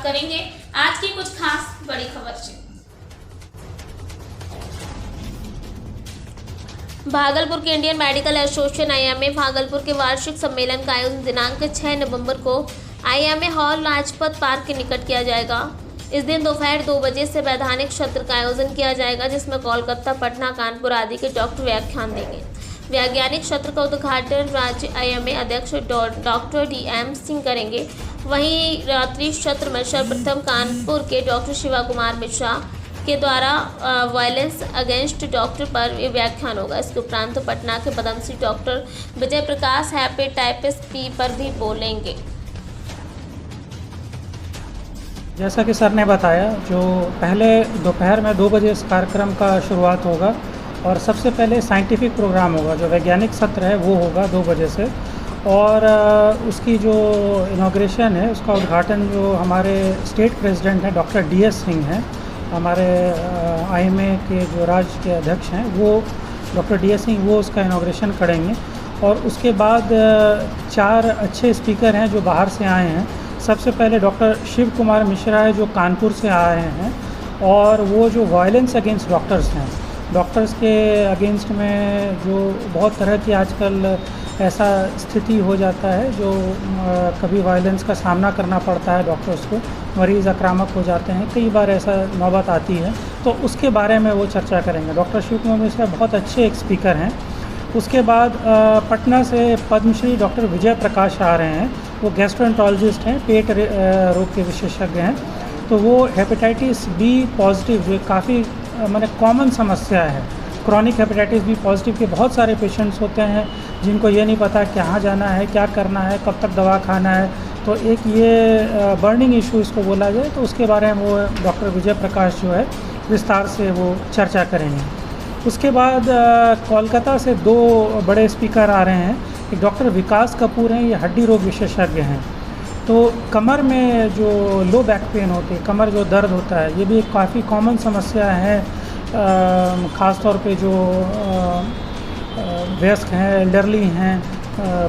करेंगे आज की कुछ खास बड़ी खबर से। भागलपुर के Indian medical association IMA Bhagalpur के वार्षिक सम्मेलन का आयोजन दिनांक 6 नवंबर को आईएमए हॉल लाजपत पार्क के निकट किया जाएगा। इस दिन दोपहर 2 बजे से वैधानिक सत्र का आयोजन किया जाएगा, जिसमें कोलकाता, पटना, कानपुर आदि के डॉक्टर व्याख्यान देंगे। वैज्ञानिक सत्र का उद्घाटन राज्य आईएमए अध्यक्ष डॉक्टर DM सिंह करेंगे। वहीं रात्रि सत्र में सर्वप्रथम कानपुर के डॉक्टर शिवा कुमार मिश्रा के द्वारा वायलेंस अगेंस्ट डॉक्टर पर व्याख्यान होगा। इसके उपरांत पटना के Padmashri doctor Vijay Prakash hepatitis B पर भी बोलेंगे। जैसा कि सर ने बताया, जो पहले दोपहर में 2 बजे इस कार्यक्रम का शुरुआत होगा और सबसे पहले साइंटिफिक प्रोग्राम होगा। जो वैज्ञानिक सत्र है वो होगा 2 बजे से, और उसकी जो इनॉग्रेशन है उसका उद्घाटन जो हमारे स्टेट प्रेसिडेंट हैं डॉक्टर DS सिंह हैं, हमारे आईएमए के जो राज्य के अध्यक्ष हैं वो डॉक्टर DS सिंह, वो उसका इनॉग्रेशन करेंगे। और उसके बाद 4 अच्छे स्पीकर हैं जो बाहर से आए हैं। सबसे पहले डॉक्टर शिव कुमार मिश्रा है जो कानपुर से आए हैं, और वो जो वायलेंस अगेंस्ट डॉक्टर्स हैं, डॉक्टर्स के अगेंस्ट में जो बहुत तरह की आजकल ऐसा स्थिति हो जाता है जो कभी वायलेंस का सामना करना पड़ता है डॉक्टर्स को, मरीज़ आक्रामक हो जाते हैं, कई बार ऐसा नौबत आती है, तो उसके बारे में वो चर्चा करेंगे। डॉक्टर शिव कुमार मिश्रा बहुत अच्छे एक स्पीकर हैं। उसके बाद पटना से पद्मश्री डॉक्टर विजय प्रकाश आ रहे हैं। वो गैस्ट्रोएंटरोलॉजिस्ट हैं, पेट रोग के विशेषज्ञ हैं। तो वो हेपेटाइटिस B पॉजिटिव जो काफ़ी माने कॉमन समस्या है, क्रॉनिक हेपेटाइटिस B पॉजिटिव के बहुत सारे पेशेंट्स होते हैं जिनको ये नहीं पता कहाँ जाना है, क्या करना है, कब तक दवा खाना है। तो एक ये बर्निंग इशू इसको बोला जाए, तो उसके बारे में वो डॉक्टर विजय प्रकाश जो है विस्तार से वो चर्चा करेंगे। उसके बाद कोलकाता से 2 बड़े स्पीकर आ रहे हैं। एक डॉक्टर विकास कपूर हैं, ये हड्डी रोग विशेषज्ञ हैं। तो कमर में जो लो बैक पेन होती है, कमर जो दर्द होता है, ये भी एक काफ़ी कॉमन समस्या है। ख़ास तौर पे जो वयस्क हैं, एल्डरली हैं,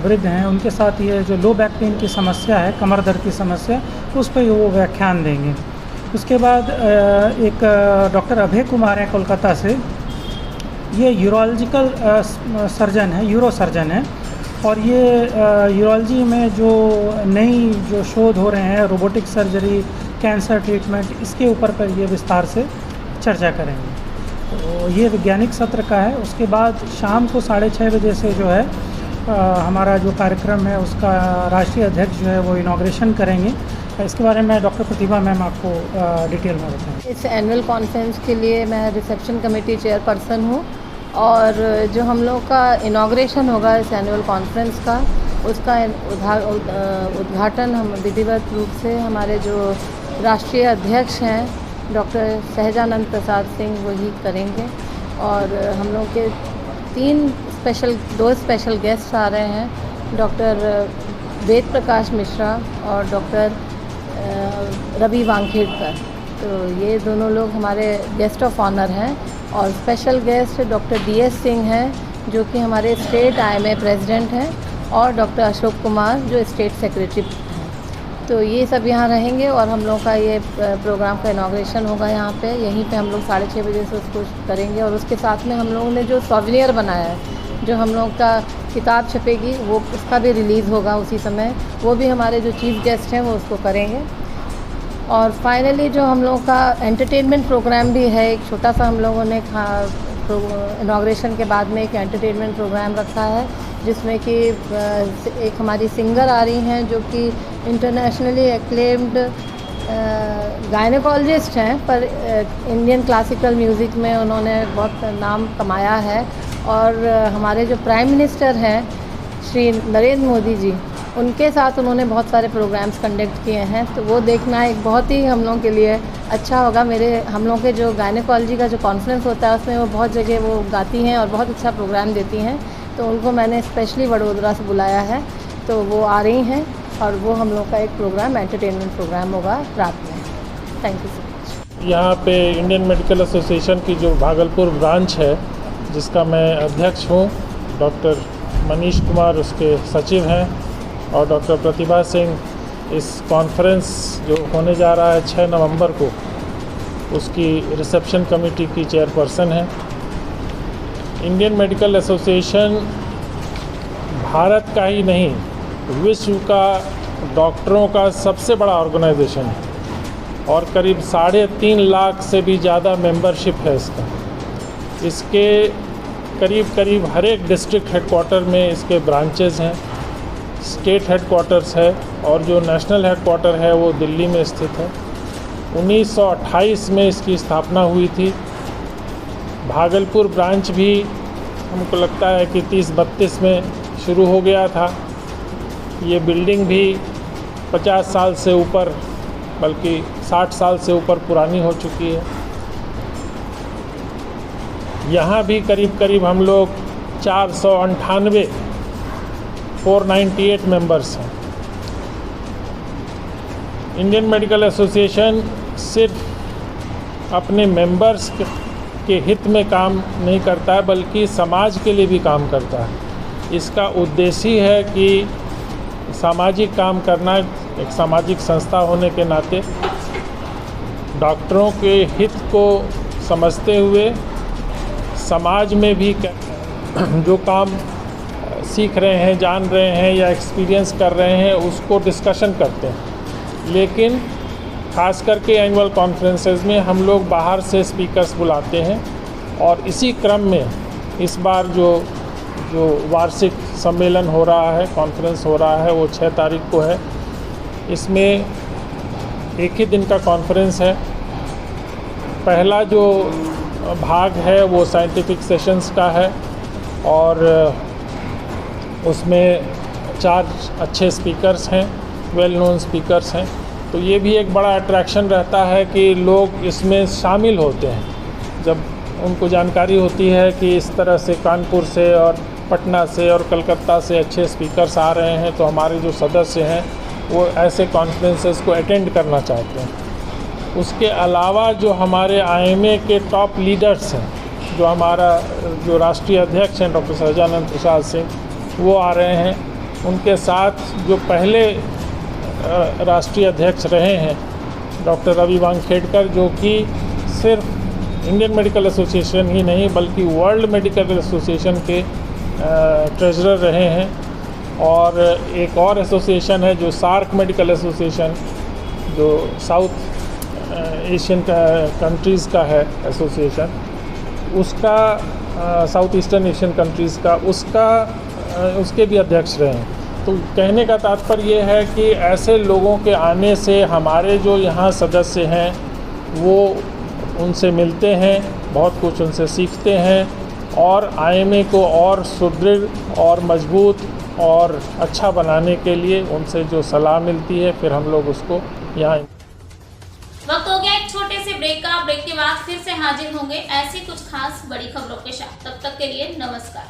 वृद्ध हैं, उनके साथ ये जो लो बैक पेन की समस्या है, कमर दर्द की समस्या, उस पर वो व्याख्यान देंगे। उसके बाद एक डॉक्टर अभय कुमार हैं कोलकाता से, ये यूरोलॉजिकल सर्जन है, यूरो सर्जन है, और ये यूरोलॉजी में जो नई जो शोध हो रहे हैं, रोबोटिक सर्जरी, कैंसर ट्रीटमेंट, इसके ऊपर पर ये विस्तार से चर्चा करेंगे। तो ये वैज्ञानिक सत्र का है। उसके बाद शाम को 6:30 बजे से जो है हमारा जो कार्यक्रम है उसका राष्ट्रीय अध्यक्ष जो है वो इनॉग्रेशन करेंगे। इसके बारे में डॉक्टर प्रतिभा मैम आपको डिटेल में बताएँ। इस एनुअल कॉन्फ्रेंस के लिए मैं रिसेप्शन कमेटी चेयरपर्सन हूँ, और जो हम लोग का इनॉग्रेशन होगा इस एनुअल कॉन्फ्रेंस का, उसका उद्घाटन हम विधिवत रूप से हमारे जो राष्ट्रीय अध्यक्ष हैं डॉक्टर सहजानंद प्रसाद सिंह वही करेंगे। और हम लोग के 2 स्पेशल गेस्ट आ रहे हैं, डॉक्टर वेद प्रकाश मिश्रा और डॉक्टर रवि वानखेड़कर। तो ये दोनों लोग हमारे गेस्ट ऑफ ऑनर हैं। और special guest doctor DS Singh हैं जो कि हमारे स्टेट आईएमए प्रेसिडेंट हैं, और डॉक्टर अशोक कुमार जो स्टेट सेक्रेटरी हैं। तो ये सब यहाँ रहेंगे, और हम लोग का ये प्रोग्राम का इनॉग्रेशन होगा यहाँ पे, यहीं पे हम लोग 6:30 बजे से उसको करेंगे। और उसके साथ में हम लोगों ने जो सॉवेनियर बनाया है, जो हम लोग का किताब छपेगी, वो उसका भी रिलीज़ होगा उसी समय, वो भी हमारे जो चीफ गेस्ट हैं वो उसको करेंगे। और फाइनली जो हम लोगों का एंटरटेनमेंट प्रोग्राम भी है, एक छोटा सा हम लोगों ने इनॉग्रेशन के बाद में एक एंटरटेनमेंट प्रोग्राम रखा है, जिसमें कि एक हमारी सिंगर आ रही हैं जो कि इंटरनेशनली एक्लेम्ड गायनेकोलॉजिस्ट हैं, पर इंडियन क्लासिकल म्यूज़िक में उन्होंने बहुत नाम कमाया है। और हमारे जो प्राइम मिनिस्टर हैं श्री नरेंद्र मोदी जी, उनके साथ उन्होंने बहुत सारे प्रोग्राम्स कंडक्ट किए हैं। तो वो देखना एक बहुत ही हम लोगों के लिए अच्छा होगा। हम लोगों के जो गायनेकोलॉजी का जो कॉन्फ्रेंस होता है उसमें वो बहुत जगह वो गाती हैं और बहुत अच्छा प्रोग्राम देती हैं। तो उनको मैंने स्पेशली वडोदरा से बुलाया है, तो वो आ रही हैं, और वो हम लोग का एक प्रोग्राम एंटरटेनमेंट प्रोग्राम होगा रात में। Thank you so much. यहाँ पे इंडियन मेडिकल एसोसिएशन की जो भागलपुर ब्रांच है, जिसका मैं अध्यक्ष हूँ, डॉक्टर मनीष कुमार उसके सचिव हैं, और डॉक्टर प्रतिभा सिंह इस कॉन्फ्रेंस जो होने जा रहा है 6 नवंबर को, उसकी रिसेप्शन कमेटी की चेयरपर्सन है। इंडियन मेडिकल एसोसिएशन भारत का ही नहीं, विश्व का डॉक्टरों का सबसे बड़ा ऑर्गेनाइजेशन है और करीब 3.5 लाख से भी ज़्यादा मेंबरशिप है इसका। इसके करीब हर एक डिस्ट्रिक्ट हेडक्वार्टर में इसके ब्रांचेस हैं, स्टेट हेडक्वार्टर्स है और जो नेशनल हेडक्वार्टर है वो दिल्ली में स्थित है। 1928 में इसकी स्थापना हुई थी। भागलपुर ब्रांच भी हमको लगता है कि 30-32 में शुरू हो गया था। ये बिल्डिंग भी 50 साल से ऊपर, बल्कि 60 साल से ऊपर पुरानी हो चुकी है। यहाँ भी करीब हम लोग 498 मेंबर्स हैं। इंडियन मेडिकल एसोसिएशन सिर्फ अपने मेंबर्स के हित में काम नहीं करता है, बल्कि समाज के लिए भी काम करता है। इसका उद्देश्य ही है कि सामाजिक काम करना, एक सामाजिक संस्था होने के नाते डॉक्टरों के हित को समझते हुए समाज में भी जो काम सीख रहे हैं, जान रहे हैं या एक्सपीरियंस कर रहे हैं, उसको डिस्कशन करते हैं। लेकिन ख़ास करके एनुअल कॉन्फ्रेंसेस में हम लोग बाहर से स्पीकर्स बुलाते हैं और इसी क्रम में इस बार जो वार्षिक सम्मेलन हो रहा है, कॉन्फ्रेंस हो रहा है, वो 6 तारीख को है। इसमें एक ही दिन का कॉन्फ्रेंस है। पहला जो भाग है वो साइंटिफिक सेशंस का है और उसमें 4 अच्छे स्पीकर्स हैं, वेल नोन स्पीकर्स हैं। तो ये भी एक बड़ा अट्रैक्शन रहता है कि लोग इसमें शामिल होते हैं। जब उनको जानकारी होती है कि इस तरह से कानपुर से और पटना से और कलकत्ता से अच्छे स्पीकर्स आ रहे हैं, तो हमारे जो सदस्य हैं वो ऐसे कॉन्फ्रेंसेस को अटेंड करना चाहते हैं। उसके अलावा जो हमारे IMA के टॉप लीडर्स हैं, जो हमारा जो राष्ट्रीय अध्यक्ष हैं डॉक्टर सहजानंद प्रसाद सिंह, वो आ रहे हैं। उनके साथ जो पहले राष्ट्रीय अध्यक्ष रहे हैं डॉक्टर रवि वानखेड़कर, जो कि सिर्फ इंडियन मेडिकल एसोसिएशन ही नहीं बल्कि वर्ल्ड मेडिकल एसोसिएशन के ट्रेजरर रहे हैं। और एक और एसोसिएशन है जो सार्क मेडिकल एसोसिएशन, जो साउथ एशियन कंट्रीज़ का है एसोसिएशन, उसका साउथ ईस्टर्न एशियन कंट्रीज़ का उसके भी अध्यक्ष रहे हैं। तो कहने का तात्पर्य ये है कि ऐसे लोगों के आने से हमारे जो यहाँ सदस्य हैं वो उनसे मिलते हैं, बहुत कुछ उनसे सीखते हैं और IMA को और सुदृढ़ और मजबूत और अच्छा बनाने के लिए उनसे जो सलाह मिलती है, फिर हम लोग उसको यहाँ। वक्त हो गया एक छोटे से ब्रेक का। ब्रेक के बाद फिर से हाजिर होंगे ऐसी कुछ खास बड़ी खबरों के साथ। तब तक के लिए नमस्कार।